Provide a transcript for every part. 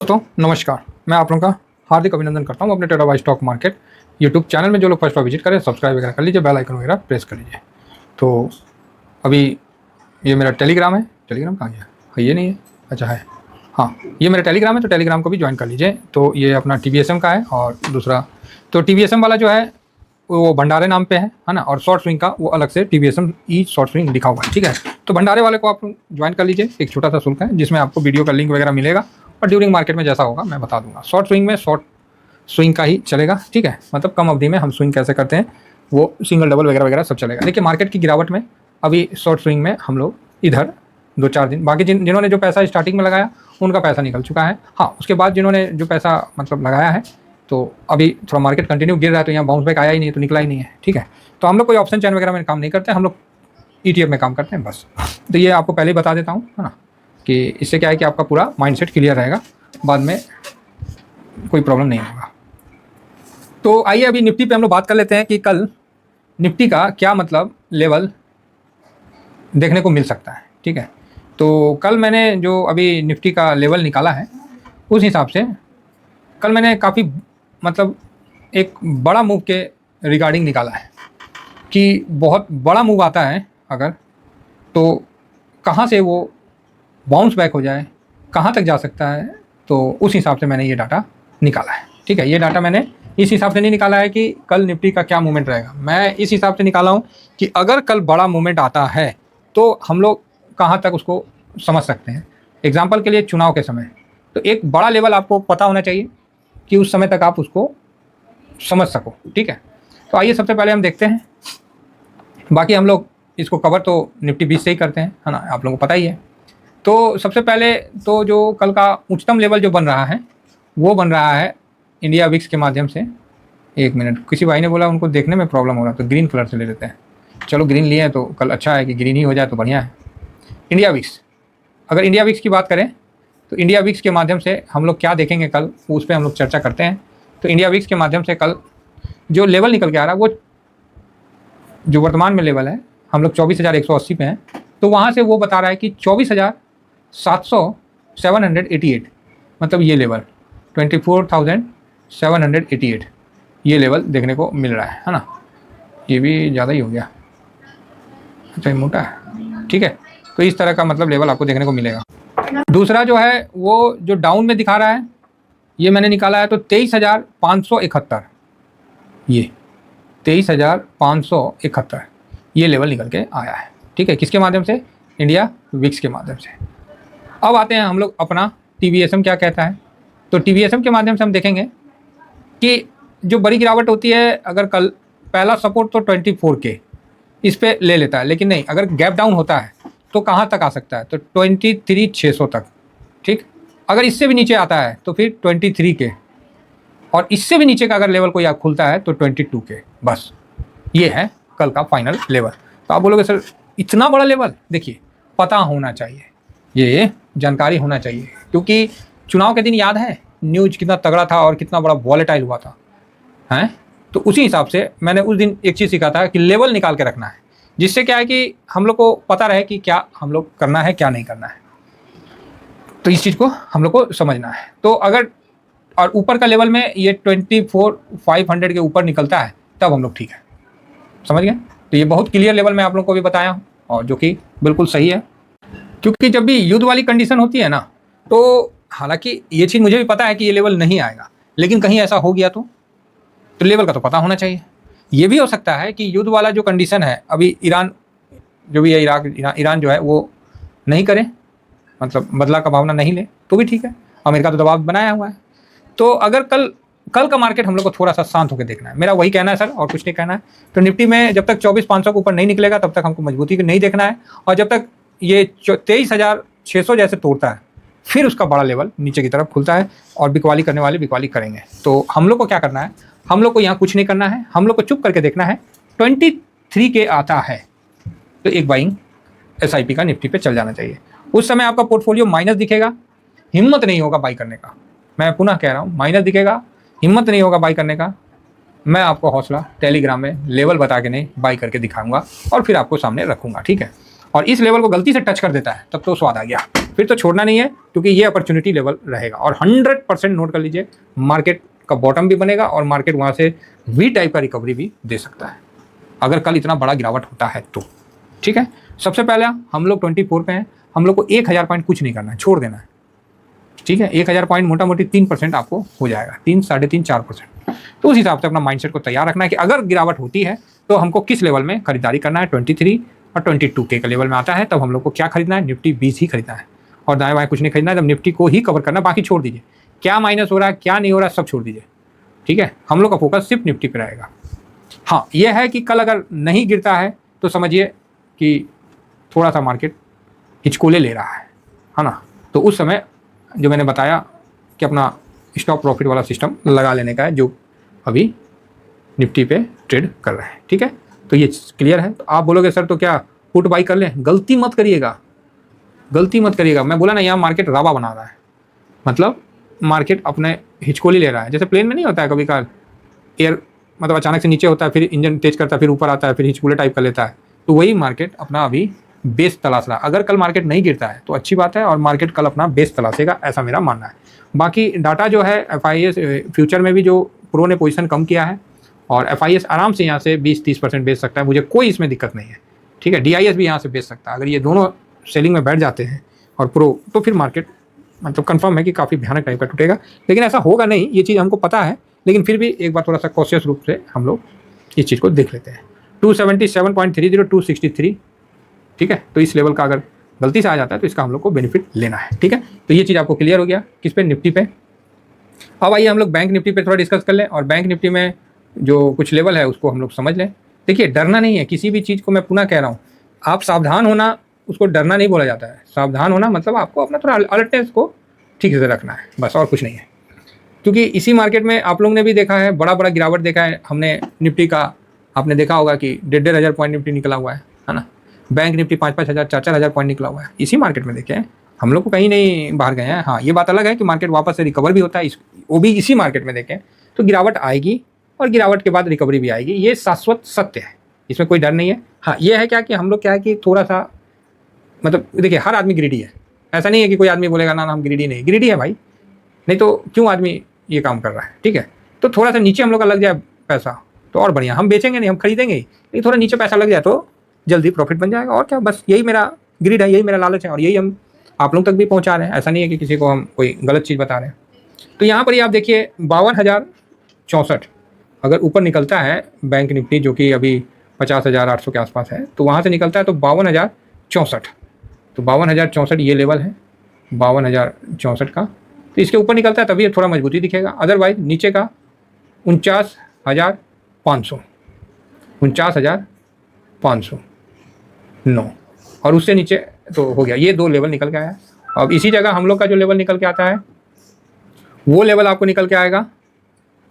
दोस्तों नमस्कार, मैं आप लोगों का हार्दिक अभिनंदन करता हूं अपने Tata by stock market YouTube channel में। जो लोग फर्स्ट बार विजिट करें सब्सक्राइब वगैरह कर लीजिए, बेल आइकन वगैरह प्रेस कर लीजिए। तो अभी ये मेरा टेलीग्राम है, टेलीग्राम कहाँ गया? हाँ, ये नहीं है, अच्छा है, हाँ ये मेरा टेलीग्राम है, तो टेलीग्राम को भी ज्वाइन कर लीजिए। तो ये अपना TVSM का है और दूसरा तो TVSM वाला जो है वो भंडारे नाम पे है ना, और शॉर्ट स्विंग का वो अलग से TVSM ई शॉर्ट स्विंग लिखा हुआ है, ठीक है। तो भंडारे वाले को आप ज्वाइन कर लीजिए, एक छोटा सा शुल्क है जिसमें आपको वीडियो का लिंक वगैरह मिलेगा और ड्यूरिंग मार्केट में जैसा होगा मैं बता दूंगा। शॉर्ट स्विंग में शॉर्ट स्विंग का ही चलेगा, ठीक है, मतलब कम अवधि में हम स्विंग कैसे करते हैं वो सिंगल डबल वगैरह वगैरह सब चलेगा। देखिए मार्केट की गिरावट में अभी शॉर्ट स्विंग में हम लोग इधर 2-4 दिन, बाकी जिन्होंने जो पैसा स्टार्टिंग में लगाया उनका पैसा निकल चुका है। हाँ, उसके बाद जिन्होंने जो पैसा मतलब लगाया है तो अभी थोड़ा मार्केट कंटिन्यू गिर रहा है, तो यहाँ बाउंस बैक आया ही नहीं, तो निकला ही नहीं है, ठीक है। तो हम लोग कोई ऑप्शन चैन वगैरह में काम नहीं करते, हम लोग ETF में काम करते हैं बस। तो ये आपको पहले ही बता देता हूँ, है ना, कि इससे क्या है कि आपका पूरा माइंडसेट क्लियर रहेगा, बाद में कोई प्रॉब्लम नहीं होगा। तो आइए अभी निफ्टी पे हम लोग बात कर लेते हैं कि कल निफ्टी का क्या मतलब लेवल देखने को मिल सकता है, ठीक है। तो कल मैंने जो अभी निफ्टी का लेवल निकाला है उस हिसाब से कल मैंने काफ़ी मतलब एक बड़ा मूव के रिगार्डिंग निकाला है कि बहुत बड़ा मूव आता है अगर, तो कहाँ से वो बाउंस बैक हो जाए, कहाँ तक जा सकता है, तो उस हिसाब से मैंने ये डाटा निकाला है, ठीक है। ये डाटा मैंने इस हिसाब से नहीं निकाला है कि कल निफ्टी का क्या मूवमेंट रहेगा, मैं इस हिसाब से निकाला हूँ कि अगर कल बड़ा मूवमेंट आता है तो हम लोग कहाँ तक उसको समझ सकते हैं। एग्जाम्पल के लिए चुनाव के समय तो एक बड़ा लेवल आपको पता होना चाहिए कि उस समय तक आप उसको समझ सको, ठीक है। तो आइए सबसे पहले हम देखते हैं, बाकी हम लोग इसको कवर तो निफ्टी 20 से ही करते हैं, है ना, आप लोगों को पता ही है। तो सबसे पहले तो जो कल का उच्चतम लेवल जो बन रहा है वो बन रहा है इंडिया विक्स के माध्यम से। एक मिनट, किसी भाई ने बोला उनको देखने में प्रॉब्लम हो रहा, तो ग्रीन कलर से ले लेते हैं। चलो ग्रीन लिए हैं तो कल अच्छा है कि ग्रीन ही हो जाए तो बढ़िया है। इंडिया विक्स, अगर इंडिया विक्स की बात करें तो इंडिया विक्स के माध्यम से हम लोग क्या देखेंगे कल, उस पर हम लोग चर्चा करते हैं। तो इंडिया विक्स के माध्यम से कल जो लेवल निकल के आ रहा है वो जो वर्तमान में लेवल है हम लोग 24,180 पे हैं, तो वहाँ से वो बता रहा है कि 24,788 मतलब ये लेवल 24,788 ये लेवल देखने को मिल रहा है ना। ये भी ज़्यादा ही हो गया, अच्छा ये मोटा है, ठीक है। तो इस तरह का मतलब लेवल आपको देखने को मिलेगा। दूसरा जो है वो जो डाउन में दिखा रहा है ये मैंने निकाला है, तो 23,571 ये 23,571 ये लेवल निकल के आया है, ठीक है। किसके माध्यम से? इंडिया विक्स के माध्यम से। अब आते हैं हम लोग अपना TVSM क्या कहता है। तो TVSM के माध्यम से हम देखेंगे कि जो बड़ी गिरावट होती है, अगर कल पहला सपोर्ट तो 24K इस पे ले लेता है, लेकिन नहीं, अगर गैप डाउन होता है तो कहाँ तक आ सकता है, तो 23,600 तक, ठीक। अगर इससे भी नीचे आता है तो फिर 23K, और इससे भी नीचे का अगर लेवल कोई आप खुलता है तो 22K, बस ये है कल का फाइनल लेवल। तो आप बोलोगे सर इतना बड़ा लेवल, देखिए पता होना चाहिए, ये जानकारी होना चाहिए, क्योंकि चुनाव के दिन याद है न्यूज़ कितना तगड़ा था और कितना बड़ा वॉलेटाइल हुआ था, हैं। तो उसी हिसाब से मैंने उस दिन एक चीज़ सीखा था कि लेवल निकाल के रखना है, जिससे क्या है कि हम लोग को पता रहे कि क्या हम लोग करना है क्या नहीं करना है। तो इस चीज़ को हम लोग को समझना है। तो अगर और ऊपर का लेवल में ये 24,500 के ऊपर निकलता है तब हम लोग ठीक है, समझ गए। तो ये बहुत क्लियर लेवल मैं आप लोग को भी बताया हूँ और जो कि बिल्कुल सही है, क्योंकि जब भी युद्ध वाली कंडीशन होती है ना, तो हालांकि ये चीज़ मुझे भी पता है कि ये लेवल नहीं आएगा, लेकिन कहीं ऐसा हो गया तो लेवल का तो पता होना चाहिए। ये भी हो सकता है कि युद्ध वाला जो कंडीशन है अभी ईरान जो भी है, ईरान जो है वो नहीं करे, मतलब बदला का भावना नहीं ले, तो भी ठीक है, अमेरिका तो दबाव बनाया हुआ है। तो अगर कल का मार्केट हम लोग को थोड़ा सा शांत होकर देखना है, मेरा वही कहना है सर, और कुछ नहीं कहना है। तो निफ्टी में जब तक 24,500 के ऊपर नहीं निकलेगा तब तक हमको मजबूती नहीं देखना है, और जब तक ये 23,600 जैसे तोड़ता है फिर उसका बड़ा लेवल नीचे की तरफ खुलता है और बिकवाली करने वाले बिकवाली करेंगे। तो हम लोग को क्या करना है, हम लोग को यहाँ कुछ नहीं करना है, हम लोग को चुप करके देखना है। 23K आता है तो एक बाइंग SIP का निफ्टी पे चल जाना चाहिए। उस समय आपका पोर्टफोलियो माइनस दिखेगा, हिम्मत नहीं होगा बाई करने का, मैं पुनः कह रहा हूँ माइनस दिखेगा, हिम्मत नहीं होगा बाई करने का। मैं आपको हौसला टेलीग्राम में लेवल बता के नहीं बाई करके दिखाऊंगा और फिर आपको सामने रखूंगा, ठीक है। और इस लेवल को गलती से टच कर देता है तब तो स्वाद आ गया। फिर फिर तो छोड़ना नहीं है, क्योंकि ये अपॉर्चुनिटी लेवल रहेगा। और 100% नोट कर लीजिए, मार्केट का बॉटम भी बनेगा और मार्केट वहाँ से वी टाइप का रिकवरी भी दे सकता है, अगर कल इतना बड़ा गिरावट होता है तो। ठीक है, सबसे पहले हम लोग 24 पे हैं, हम लोग को 1000 पॉइंट कुछ नहीं करना है, छोड़ देना है। ठीक है, 1000 पॉइंट मोटा मोटी 3% आपको हो जाएगा, 3, 3.5, 4%। तो उस हिसाब से अपना माइंडसेट को तैयार रखना है कि अगर गिरावट होती है तो हमको किस लेवल में खरीदारी करना है। 23 और 22K के लेवल में आता है तब हम लोग को क्या खरीदना है, निफ्टी 20 ही खरीदना है, और दाएं बाएं कुछ नहीं खरीदना है। तब निफ्टी को ही कवर करना, बाकी छोड़ दीजिए, क्या माइनस हो रहा है क्या नहीं हो रहा है सब छोड़ दीजिए। ठीक है, हम लोग का फोकस सिर्फ निफ्टी पर रहेगा। हाँ, यह है कि कल अगर नहीं गिरता है तो समझिए कि थोड़ा सा मार्केट हिचकोले ले रहा है ना। तो उस समय जो मैंने बताया कि अपना स्टॉप प्रॉफिट वाला सिस्टम लगा लेने का है, जो अभी निफ्टी पे ट्रेड कर रहे हैं। ठीक है, तो ये क्लियर है। तो आप बोलोगे सर तो क्या पुट बाई कर लें? गलती मत करिएगा, गलती मत करिएगा। मैं बोला ना, यहाँ मार्केट रावा बना रहा है, मतलब मार्केट अपने हिचकोली ले रहा है। जैसे प्लेन में नहीं होता है कभी कभार एयर, मतलब अचानक से नीचे होता है, फिर इंजन तेज करता है, फिर ऊपर आता है, फिर हिचकोले टाइप का लेता है। तो वही मार्केट अपना अभी बेस तलाश रहा है। अगर कल मार्केट नहीं गिरता है तो अच्छी बात है, और मार्केट कल अपना बेस तलाशेगा, ऐसा मेरा मानना है। बाकी डाटा जो है FIS फ्यूचर में भी जो प्रो ने पोजीशन कम किया है, और FIS आराम से यहाँ से 20-30% बेच सकता है, मुझे कोई इसमें दिक्कत नहीं है। ठीक है, DIS भी यहाँ से बेच सकता है। अगर ये दोनों सेलिंग में बैठ जाते हैं और प्रो, तो फिर मार्केट मतलब कंफर्म है कि काफ़ी भयानक टाइप का टूटेगा। लेकिन ऐसा होगा नहीं, ये चीज़ हमको पता है, लेकिन फिर भी एक बार थोड़ा सा कॉशियस रूप से हम लोग इस चीज़ को देख लेते हैं। 277.30, 263। ठीक है, तो इस लेवल का अगर गलती से आ जाता है तो इसका हम लोग को बेनिफिट लेना है। ठीक है, तो ये चीज़ आपको क्लियर हो गया किस पे, निफ्टी पे। अब आइए हम लोग बैंक निफ्टी पे थोड़ा डिस्कस कर लें, और बैंक निफ्टी में जो कुछ लेवल है उसको हम लोग समझ लें। देखिए, डरना नहीं है किसी भी चीज़ को, मैं पुनः कह रहा हूँ, आप सावधान होना, उसको डरना नहीं बोला जाता है। सावधान होना मतलब आपको अपना थोड़ा अलर्टनेस को ठीक से रखना है, बस, और कुछ नहीं है। क्योंकि इसी मार्केट में आप लोगों ने भी देखा है, बड़ा बड़ा गिरावट देखा है हमने निफ्टी का। आपने देखा होगा कि 1,500 पॉइंट निफ्टी निकला हुआ है ना। बैंक निफ्टी 5-5 हज़ार 4-4 हज़ार पॉइंट निकला हुआ है इसी मार्केट में। देखे, हम लोग को कहीं नहीं बाहर गए हैं। हाँ, ये बात अलग है कि मार्केट वापस से रिकवर भी होता है, वो भी इसी मार्केट में। देखें तो गिरावट आएगी और गिरावट के बाद रिकवरी भी आएगी, ये शाश्वत सत्य है, इसमें कोई डर नहीं है। हाँ, ये है क्या कि हम लोग क्या है कि थोड़ा सा, मतलब देखिए, हर आदमी ग्रीडी है। ऐसा नहीं है कि कोई आदमी बोलेगा ना हम ग्रीडी नहीं, ग्रीडी है भाई, नहीं तो क्यों आदमी ये काम कर रहा है। ठीक है, तो थोड़ा सा नीचे हम लोग का लग जाए पैसा तो और बढ़िया, हम बेचेंगे नहीं, हम खरीदेंगे ही, लेकिन थोड़ा नीचे पैसा लग जाए तो जल्दी प्रॉफिट बन जाएगा। और क्या, बस यही मेरा ग्रिड है, यही मेरा लालच है, और यही हम आप लोग तक भी पहुंचा रहे हैं। ऐसा नहीं है कि किसी को हम कोई गलत चीज़ बता रहे हैं। तो यहाँ पर ही आप देखिए 52,064 अगर ऊपर निकलता है बैंक निफ्टी, जो कि अभी 50,800 के आसपास है, तो वहाँ से निकलता है तो 52,064, तो 52,064 ये लेवल है 52,064 का। तो इसके ऊपर निकलता है तभी थोड़ा मजबूती दिखेगा, अदरवाइज नीचे का 49,500, 49,509, और उससे नीचे तो हो गया, ये 2 लेवल निकल के आया। अब इसी जगह हम लोग का जो लेवल निकल के आता है वो लेवल आपको निकल के आएगा,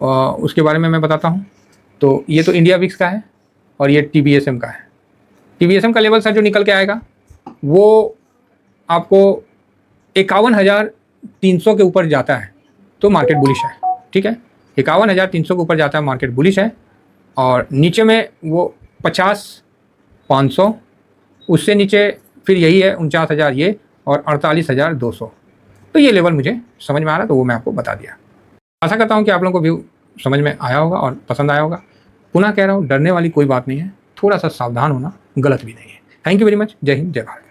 और उसके बारे में मैं बताता हूँ। तो ये तो इंडिया विक्स का है और ये TBSM का है। TBSM का लेवल सर जो निकल के आएगा वो आपको 51,300 के ऊपर जाता है तो मार्केट बुलिश है। ठीक है, 51,300 के ऊपर जाता है मार्केट बुलिश है, और नीचे में वो 50,500, उससे नीचे फिर यही है 49,000 ये, और 48,200। तो ये लेवल मुझे समझ में आ रहा, तो वो मैं आपको बता दिया। आशा करता हूँ कि आप लोगों को व्यू समझ में आया होगा और पसंद आया होगा। पुनः कह रहा हूँ, डरने वाली कोई बात नहीं है, थोड़ा सा सावधान होना गलत भी नहीं है। थैंक यू वेरी मच, जय हिंद, जय भारत।